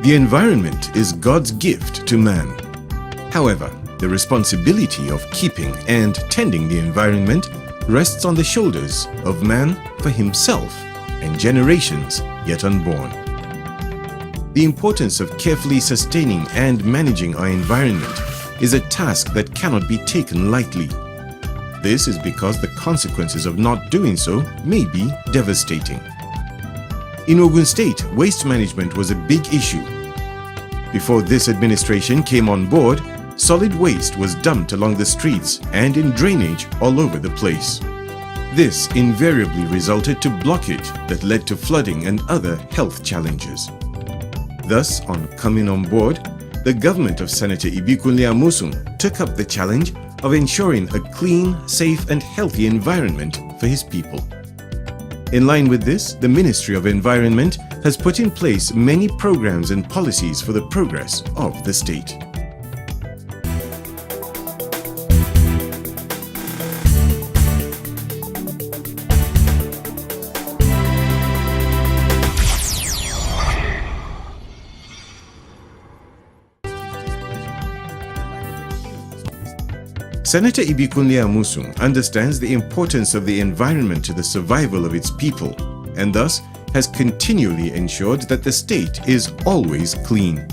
The environment is God's gift to man. However, the responsibility of keeping and tending the environment rests on the shoulders of man for himself and generations yet unborn. The importance of carefully sustaining and managing our environment is a task that cannot be taken lightly. This is because the consequences of not doing so may be devastating. In Ogun State, waste management was a big issue. Before this administration came on board, solid waste was dumped along the streets and in drainage all over the place. This invariably resulted to blockage that led to flooding and other health challenges. Thus, on coming on board, the government of Senator Ibikunle Amosun took up the challenge of ensuring a clean, safe and healthy environment for his people. In line with this, the Ministry of Environment has put in place many programs and policies for the progress of the state. Senator Ibikunle Amosun understands the importance of the environment to the survival of its people and thus has continually ensured that the state is always clean.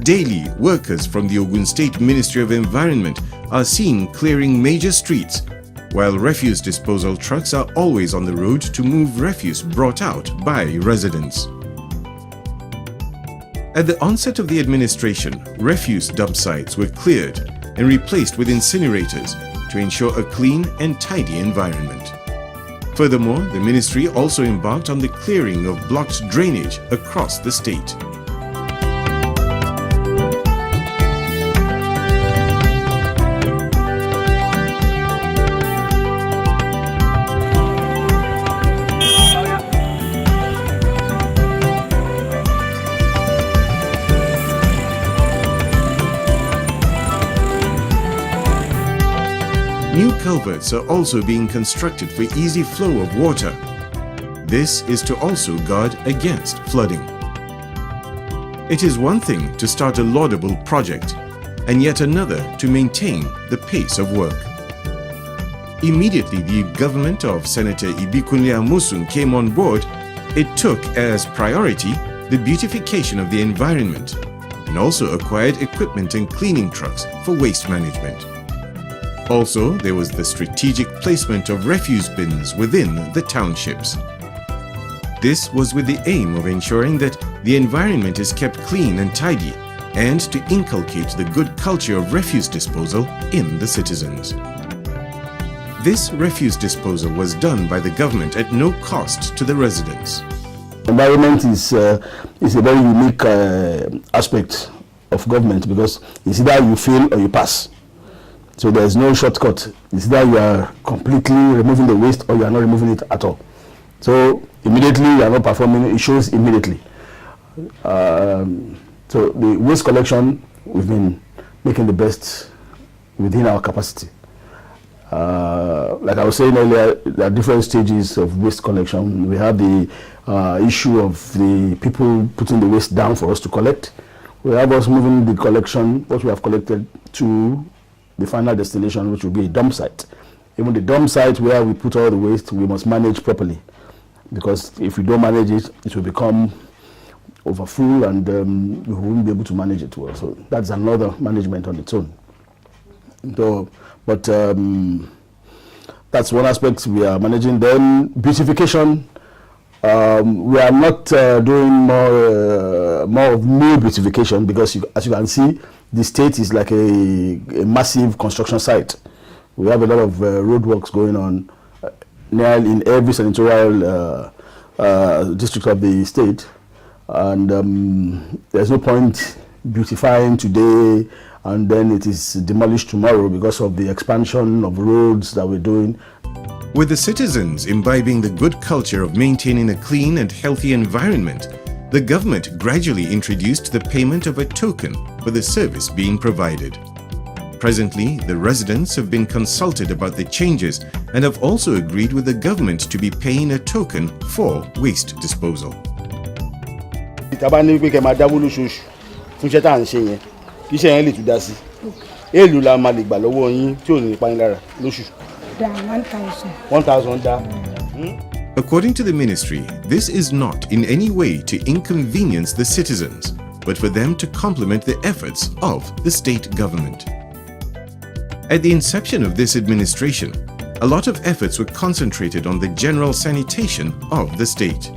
Daily, workers from the Ogun State Ministry of Environment are seen clearing major streets, while refuse disposal trucks are always on the road to move refuse brought out by residents. At the onset of the administration, refuse dump sites were cleared and replaced with incinerators to ensure a clean and tidy environment. Furthermore, the ministry also embarked on the clearing of blocked drainage across the state. New culverts are also being constructed for easy flow of water. This is to also guard against flooding. It is one thing to start a laudable project, and yet another to maintain the pace of work. Immediately the government of Senator Ibikunle Amosun came on board, it took as priority the beautification of the environment and also acquired equipment and cleaning trucks for waste management. Also, there was the strategic placement of refuse bins within the townships. This was with the aim of ensuring that the environment is kept clean and tidy and to inculcate the good culture of refuse disposal in the citizens. This refuse disposal was done by the government at no cost to the residents. Environment is a very unique aspect of government because it's either you fail or you pass. So there's no shortcut. It's either you are completely removing the waste or you are not removing it at all. So immediately you are not performing, it shows immediately. So the waste collection, we've been making the best within our capacity. Like I was saying earlier, there are different stages of waste collection. We have the issue of the people putting the waste down for us to collect. We have us moving the collection, what we have collected, to the final destination, which will be a dump site. Even the dump site where we put all the waste, we must manage properly, because if we don't manage it, it will become overfull and we won't be able to manage it well. So that's another management on its own. So, but that's one aspect we are managing. Then beautification, we are not doing more of new beautification because as you can see, the state is like a massive construction site. We have a lot of roadworks going on nearly in every senatorial district of the state, and there's no point beautifying today and then it is demolished tomorrow because of the expansion of roads that we're doing. With the citizens imbibing the good culture of maintaining a clean and healthy environment, the government gradually introduced the payment of a token for the service being provided. Presently, the residents have been consulted about the changes and have also agreed with the government to be paying a token for waste disposal. ìtàbá ní pé kẹ́ máa dáwó lóṣooṣù fún iṣẹ́ tá à ń ṣe yẹn kí iṣẹ́ yẹn lè tún dá sí èèlò la máa lè gbà lọ́wọ́ yín tí ò ní pa yín lára lóṣù. Da 1,000. 1,000 da. According to the ministry, this is not in any way to inconvenience the citizens, but for them to complement the efforts of the state government. At the inception of this administration, a lot of efforts were concentrated on the general sanitation of the state.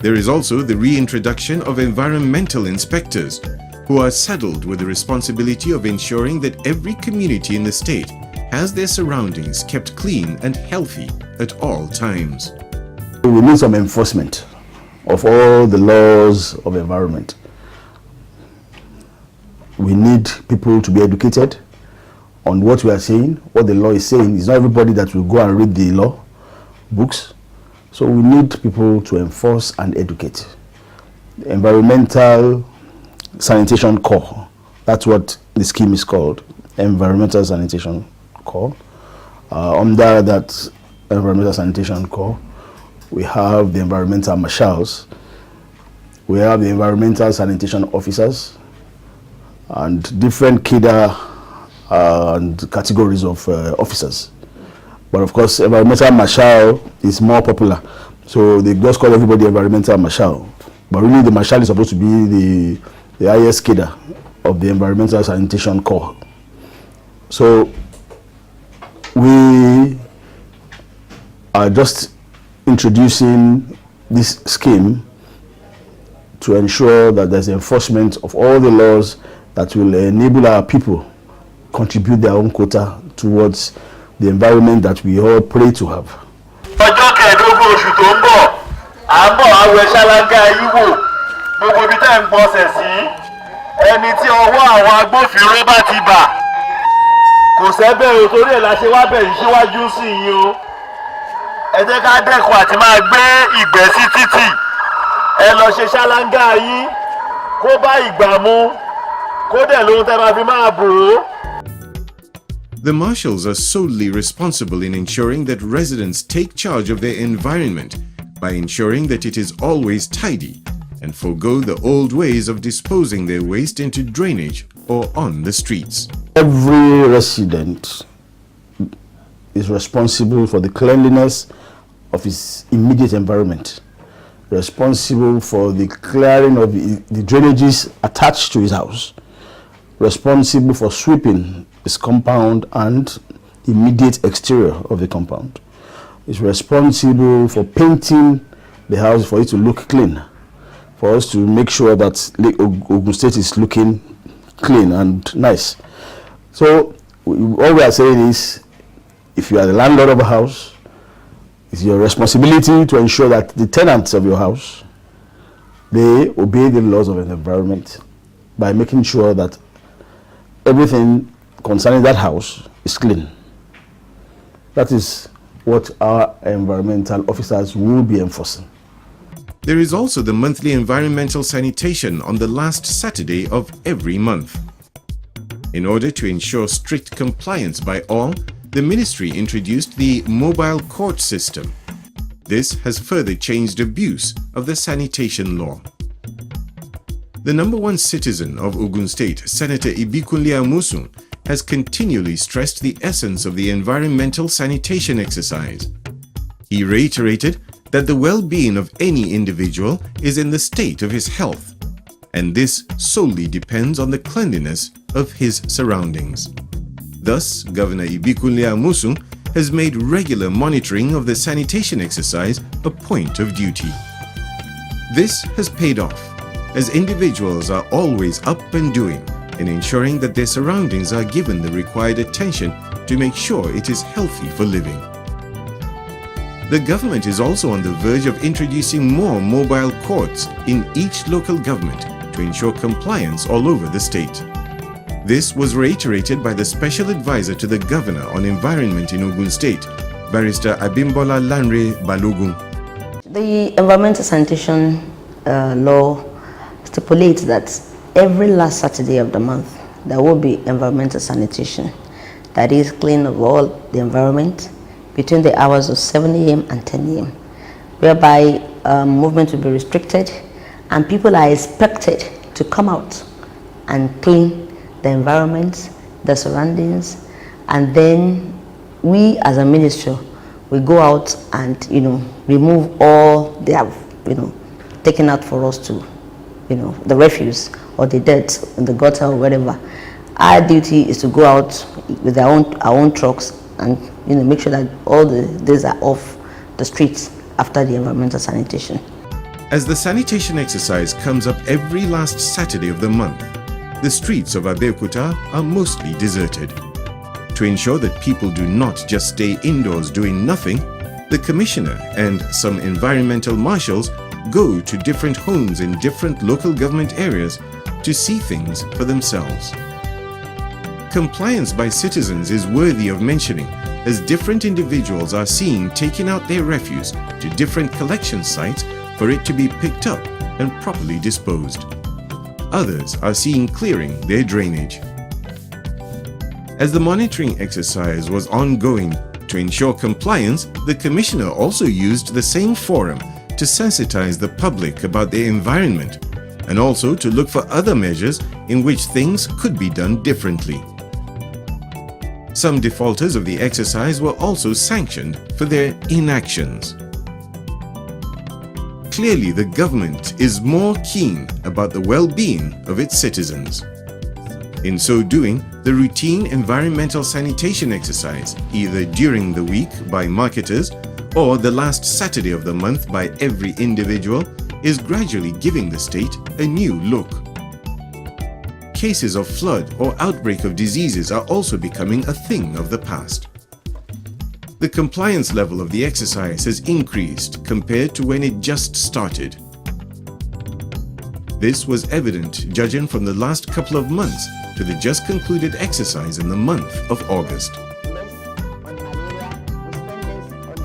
There is also the reintroduction of environmental inspectors, who are saddled with the responsibility of ensuring that every community in the state has their surroundings kept clean and healthy at all times. We need some enforcement of all the laws of environment. We need people to be educated on what we are saying, what the law is saying. It's not everybody that will go and read the law books. So we need people to enforce and educate. The Environmental Sanitation Corps, that's what the scheme is called, Environmental Sanitation Corps. Under that Environmental Sanitation Corps, we have the environmental marshals, we have the environmental sanitation officers, and different cadre and categories of officers. But of course, environmental marshal is more popular, so they just call everybody environmental marshal. But really, the marshal is supposed to be the highest cadre of the Environmental Sanitation Corps. So we are just introducing this scheme to ensure that there's enforcement of all the laws that will enable our people contribute their own quota towards the environment that we all pray to have. ọjọ́ kẹẹ̀ẹ́dógún oṣù tó ń bọ̀ à ń bọ̀ àwẹ̀ ṣáláńgá yìí wò gbogbo ibi tẹ́ ń gbọ́nsẹ̀ sí ẹni tí ọwọ́ àwọn agbófinró bá ti bà kò sẹ́bẹ̀ o torí ẹ̀ la ṣe wá bẹ̀rẹ̀ síwájú sí yín o ẹ jẹ́ ká dẹ́kun àti máa gbé ìgbẹ́ sí títì ẹ lọ ṣe ṣáláńgá yìí kó bá ìgbà mu kó dẹ̀ lóhun tẹ́ máa fi máa bò ó. The marshals are solely responsible in ensuring that residents take charge of their environment by ensuring that it is always tidy and forego the old ways of disposing their waste into drainage or on the streets. Every resident is responsible for the cleanliness of his immediate environment, responsible for the clearing of the drainages attached to his house, responsible for sweeping his compound and immediate exterior of the compound, is responsible for painting the house for it to look clean, for us to make sure that Ogun State is looking clean and nice. So all we are saying is, if you are the landlord of a house, it's your responsibility to ensure that the tenants of your house, they obey the laws of the environment by making sure that everything concerning that house is clean. That is what our environmental officers will be enforcing. There is also the monthly environmental sanitation on the last Saturday of every month. In order to ensure strict compliance by all, the ministry introduced the mobile court system. This has further changed abuse of the sanitation law. The number one citizen of Ogun State, Senator Ibikunle Amosun, has continually stressed the essence of the environmental sanitation exercise. He reiterated that the well-being of any individual is in the state of his health, and this solely depends on the cleanliness of his surroundings. Thus, Governor Ibikunle Amosun has made regular monitoring of the sanitation exercise a point of duty. This has paid off, as individuals are always up and doing in ensuring that their surroundings are given the required attention to make sure it is healthy for living. The government is also on the verge of introducing more mobile courts in each local government to ensure compliance all over the state. This was reiterated by the Special Advisor to the Governor on Environment in Ogun State, Barrister Abimbola Lanre Balogun. The environmental sanitation law stipulates that every last Saturday of the month there will be environmental sanitation, that is clean of all the environment between the hours of 7 a.m. and 10 a.m., whereby movement will be restricted and people are expected to come out and clean the environment, the surroundings, and then we as a ministry, we go out and remove all they have taken out for us to, the refuse or the dirt in the gutter or whatever. Our duty is to go out with our own trucks and make sure that all these are off the streets after the environmental sanitation. As the sanitation exercise comes up every last Saturday of the month, the streets of Abeokuta are mostly deserted. To ensure that people do not just stay indoors doing nothing, the commissioner and some environmental marshals go to different homes in different local government areas to see things for themselves. Compliance by citizens is worthy of mentioning, as different individuals are seen taking out their refuse to different collection sites for it to be picked up and properly disposed. Others are seen clearing their drainage. As the monitoring exercise was ongoing, to ensure compliance, the Commissioner also used the same forum to sensitize the public about their environment and also to look for other measures in which things could be done differently. Some defaulters of the exercise were also sanctioned for their inactions. Clearly, the government is more keen about the well-being of its citizens. In so doing, the routine environmental sanitation exercise, either during the week by marketers or the last Saturday of the month by every individual, is gradually giving the state a new look. Cases of flood or outbreak of diseases are also becoming a thing of the past. The compliance level of the exercise has increased compared to when it just started. This was evident judging from the last couple of months to the just concluded exercise in the month of August.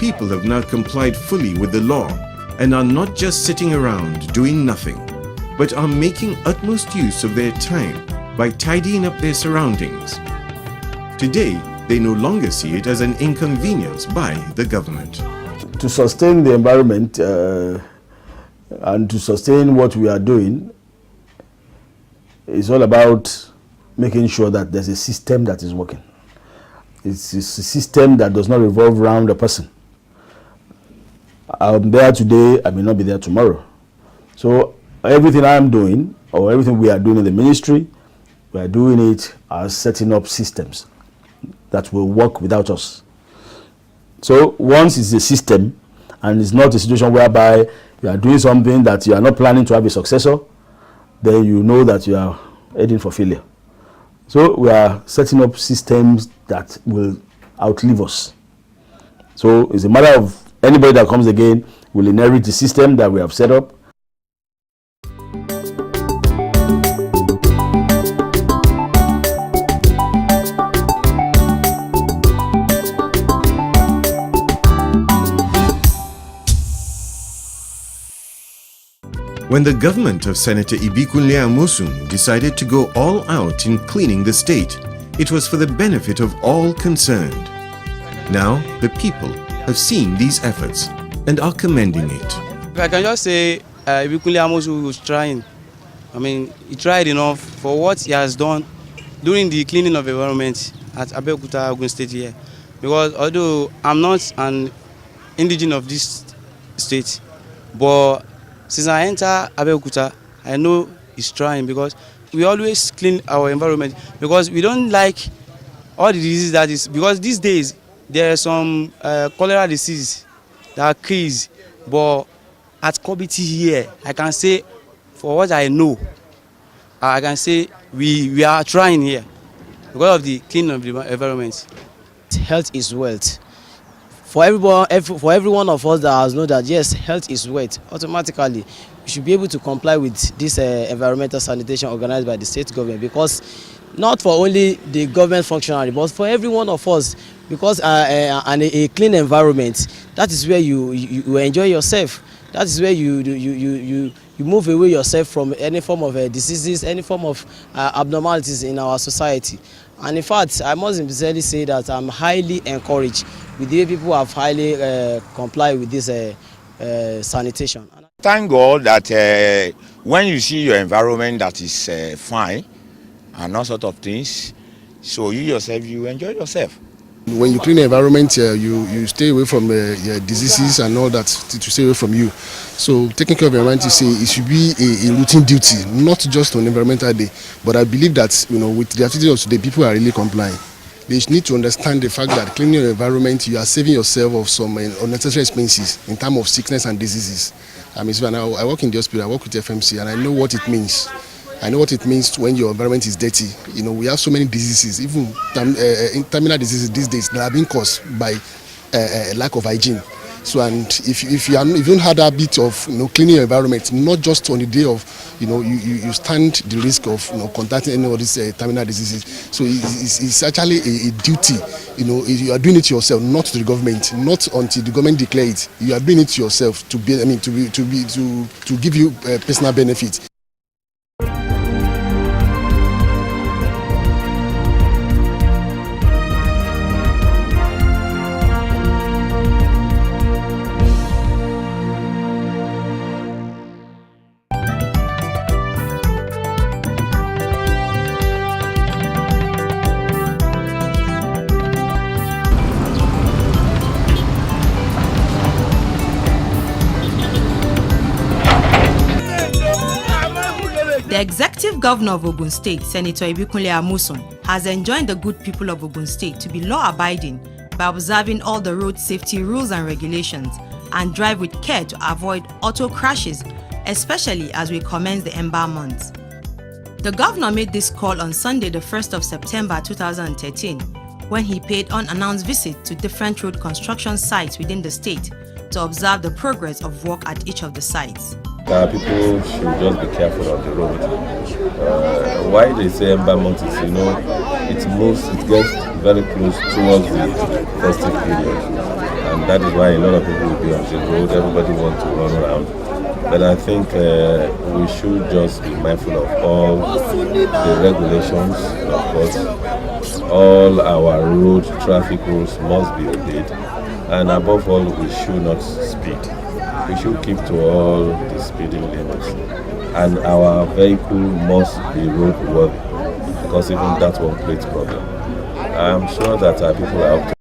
People have now complied fully with the law and are not just sitting around doing nothing, but are making utmost use of their time by tidying up their surroundings. Today, they no longer see it as an inconvenience by the government. To sustain the environment and to sustain what we are doing, it's all about making sure that there's a system that is working. It's a system that does not revolve around a person. I'm there today, I may not be there tomorrow. So everything I'm doing, or everything we are doing in the ministry, we are doing it as setting up systems that will work without us. So once it's a system and it's not a situation whereby you are doing something that you are not planning to have a successor, then you know that you are heading for failure. So we are setting up systems that will outlive us. So it's a matter of anybody that comes again will inherit the system that we have set up. When the government of Senator Ibikunle Amosun decided to go all out in cleaning the state, it was for the benefit of all concerned. Now, the people have seen these efforts and are commending it. I can just say Ibikunle Amosun was trying. I mean, he tried enough for what he has done during the cleaning of the environment at Abeokuta, Ogun State here. Because although I'm not an indigenous of this state, but since I enter Abeokuta, I know he's trying, because we always clean our environment, because we don't like all the diseases that is, because these days there are some cholera disease that kills, but at Kobiti here, I can say, for what I know, I can say we are trying here because of the cleaning of the environment. Health is wealth. For every one of us that has known that yes, health is wealth, automatically we should be able to comply with this environmental sanitation organized by the state government, because not for only the government functionary, but for every one of us, because a clean environment, that is where you enjoy yourself. That is where you move away yourself from any form of diseases, any form of abnormalities in our society. And in fact, I must sincerely say that I'm highly encouraged with the way people have highly complied with this sanitation. Thank God that when you see your environment that is fine and all sort of things, so you yourself, you enjoy yourself. When you clean the environment, you stay away from diseases and all that to stay away from you. So taking care of the environment, it should be a routine duty, not just on Environmental Day. But I believe that with the activity of today, people are really complying. They need to understand the fact that cleaning your environment, you are saving yourself of some unnecessary expenses in terms of sickness and diseases. I work in the hospital, I work with FMC, and I know what it means. I know what it means when your environment is dirty. We have so many diseases, even terminal diseases these days that are being caused by lack of hygiene. So, and if you don't have that bit of cleaning your environment, not just on the day of you stand the risk of contacting any of these terminal diseases. So it's actually a duty. You are doing it yourself, not to the government, not until the government declare it. You are doing it yourself to give you personal benefit. The Executive Governor of Ogun State, Senator Ibikunle Amuson, has enjoined the good people of Ogun State to be law-abiding by observing all the road safety rules and regulations and drive with care to avoid auto crashes, especially as we commence the Ember month. The governor made this call on Sunday, the 1st of September 2013, when he paid unannounced visits to different road construction sites within the state to observe the progress of work at each of the sites. People should just be careful on the road. Why they say Ember month is, it gets very close towards the festive period, and that is why a lot of people will be on the road. Everybody wants to run around, but I think we should just be mindful of all the regulations. Of course, all our road traffic rules must be obeyed, and above all, we should not speed. We should keep to all the speeding limits, and our vehicle must be roadworthy, because even that one creates problem. I'm sure that our people are up to